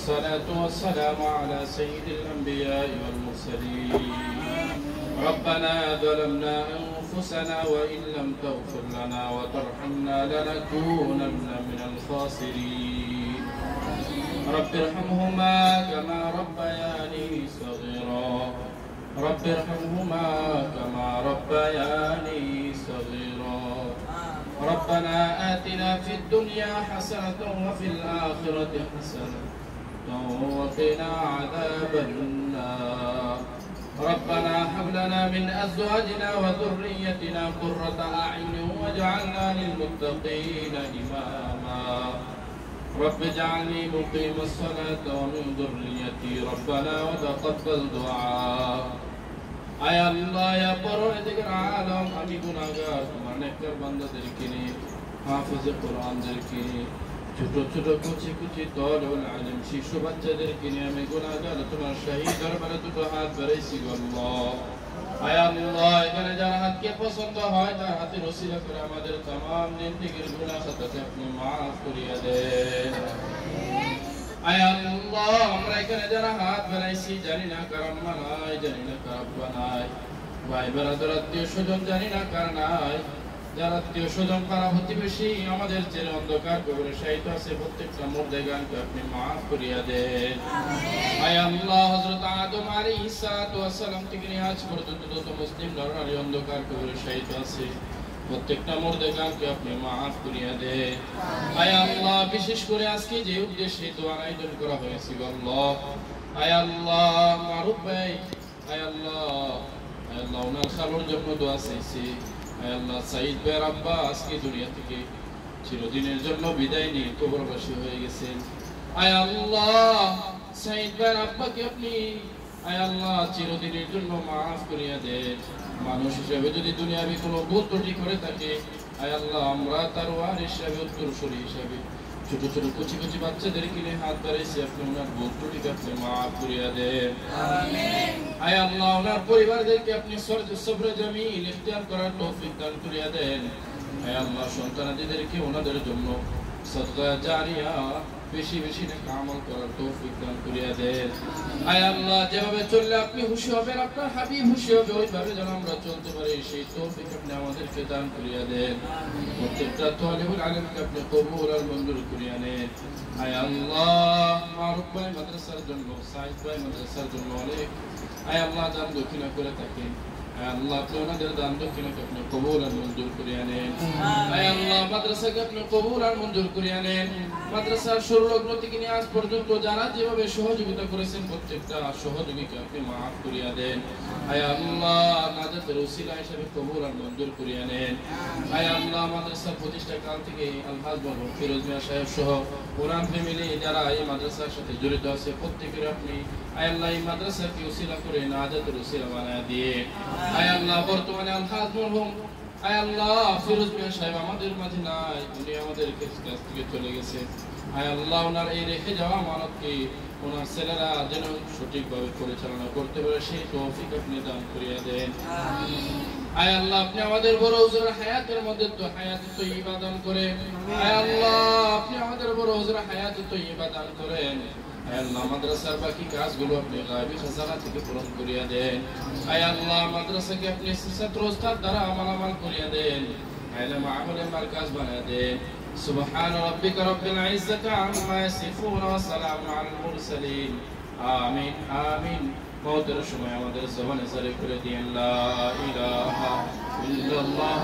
الصلاة والسلام على سيد الأنبياء والمرسلين. ربنا ظلمنا أنفسنا وإن لم تغفر لنا وترحمنا لنكونن من الخاسرين. رب ارحمهما كما ربياني صغيرا. رب ارحمهما كما ربياني صغيرا. ربنا آتنا في الدنيا حسنة وفي الآخرة حسنة وقنا عذاب النار. ربنا هب لنا من أزواجنا وذريتنا قرة أعين واجعلنا للمتقين إماما. رب اجعلني مقيم الصلاة ومن ذريتي ربنا وتقبل دعاء. আয় আল্লাহ ইয়া পরওয়ারদিগার আলম, আমি গুনাহগার তোমার নেককার বান্দাদেরকে নিয়ে হাফেজে কোরআনদেরকে নিয়ে ছোট ছোট কুচি কুচি তলবুল ইলম শিশু বাচ্চাদেরকে নিয়ে আমি গুনাহগার তোমার শাহী দরবারে দুটো হাত বাড়াইছি আল্লাহ। আয় আল্লাহ এখানে যারা হাতকে পছন্দ হয় তার হাতের ওসিলা করে আমাদের तमाम জিন্দেগীর গুনাহ খাতাকে আপনি maaf করিয়া দেন। আয় আল্লাহ আমরা এখানে যারা হাত বাড়াইছি জানি না কার আম্মা নাই, জানি না কার আব্বা নাই, ভাই ব্রাদার আত্মীয় স্বজন জানি না কার নাই। যারা আত্মীয় স্বজন পাড়া প্রতিবেশী আমাদের চেয়ে অন্ধকার কবরে শায়িত আছে প্রত্যেকটা মুর্দাগানকে আপনি maaf করিয়া দেন। আয় আল্লাহ হযরত আদম আলাইহিস সালাতু ওয়াস সালাম থেকে নিয়ে আজ পর্যন্ত যত মুসলিম নরনারী অন্ধকার কবরে শায়িত আছে প্রত্যেকটা মুর্দাগানকে আপনি maaf করিয়া দেন। আয় আল্লাহ বিশেষ করে আজকে যে উদ্দেশ্যে দোয়ার আয়োজন করা হয়েছে আল্লাহ, আয় আল্লাহ মারুফ ভাই, আয় আল্লাহ ওনার খালুর জন্য দোয়া চাইছি। আয় আল্লাহ সাইদ ভাইয়ের আব্বা আজকে দুনিয়া থেকে চিরদিনের জন্য বিদায় নিয়ে কবরবাসী হয়ে গেছেন। আয় আল্লাহ সাইদ ভাইয়ের আব্বাকে আপনি আয় আল্লাহ চিরদিনের জন্য maaf করিয়া দেন। মানুষ হিসেবে যদি দুনিয়াবি কোনো ভুল ত্রুটি করে থাকে আয় আল্লাহ আমরা তার ওয়ারিস হিসেবে উত্তরসূরি হিসেবে ছোট ছোট কুচি কুচি বাচ্চাদেরকে নিয়ে হাত বাড়াইছি, আপনি ওনার ভুল ত্রুটিকে আপনি maaf করিয়া দেন। আমিন। আয় আল্লাহ ওনার পরিবারদেরকে আপনি সবরে জামিল ইখতিয়ার করার তৌফিক দান করিয়া দেন। আয় আল্লাহ সন্তানাদিদেরকে ওনাদের জন্য সদকা জারিয়া বেশি বেশি নেক আমল করার তৌফিক দান করিয়া দেন। আয় আল্লাহ যেভাবে চললে আপনি খুশি হবেন, আপনার হাবিব খুশি হবে, ওইভাবে যেন আমরা চলতে পারি সেই তৌফিক আপনি আমাদেরকে দান করিয়া দেন। প্রত্যেকটা তালিবুল ইলমকে আপনি কবুল আর মঞ্জুর করিয়া নেন। আয় আল্লাহ মারুফ ভাই মাদ্রাসার জন্য, সাইদ ভাই মাদ্রাসার জন্য অনেক আয় আল্লাহ দান দক্ষিণা করে থাকেন। আয় আল্লাহ আপনি ওনাদের দান দক্ষিণাকে আপনি কবুল আর মঞ্জুর করিয়া নেন। আয় আল্লাহ মাদ্রাসাকে আপনি কবুল আর মঞ্জুর করিয়া নেন। মাদ্রাসার শুরু লগ্ন থেকে নিয়ে আজ পর্যন্ত যারা যেভাবে সহযোগিতা করেছেন প্রত্যেকটা সহযোগীকে আপনি maaf করিয়া দেন। আয় আল্লাহ নাজাতের ওসিলা হিসেবে কবুল আর মঞ্জুর করিয়া নেন। আয় আল্লাহ মাদ্রাসার প্রতিষ্ঠা কাল থেকে আলহাজ মরহুম ফিরোজ মিয়া সাহেব সহ কোরআন ফ্যামিলি যারা এই মাদ্রাসার সাথে জড়িত আছে প্রত্যেকের আপনি আয় আল্লাহ এই মাদ্রাসাকে ওসিলা করে নাজাতের ওসিলা বানায়া দিয়ে আয় আল্লাহ বর্তমানে আলহাজ মরহুম আয় আল্লাহ ফিরোজ মিয়া সাহেব আমাদের মাঝে নাই, উনি আমাদের কাছ থেকে চলে গেছে। আয় আল্লাহ ওনার এই রেখে যাওয়া আমানতকে ওনার ছেলেরা যেন সঠিকভাবে পরিচালনা করতে পারে সেই তৌফিক আপনি দান করিয়া দেন। আয় আল্লাহ আপনি আমাদের বড় হুজুরের হায়াতের মধ্যে তো হায়াতে তয়্যিবা দান করেন। আয় আল্লাহ আপনি আমাদের বড় হুজুরের হায়াতে তয়্যিবা দান করেন। আয় আল্লাহ মাদ্রাসার বাকি কাজগুলো আপনি গায়বী খাজানা থেকে পূরণ করিয়া দেন। আয় আল্লাহ মাদ্রাসাকে আপনি ছাত্র ওস্তাদ দ্বারা আমাল করিয়া দেন, ইলম আমলের মারকাজ বানায়া দেন। সুবহান রাব্বিকা রাব্বিল ইজ্জাতি আম্মা ইয়াসিফুন ওয়া সালামুন আলাল মুরসালিন। আমিন আমিন। মওতের সময় আমাদের জবানে জারি করে দিয়েন লা ইলাহা ইল্লাল্লাহ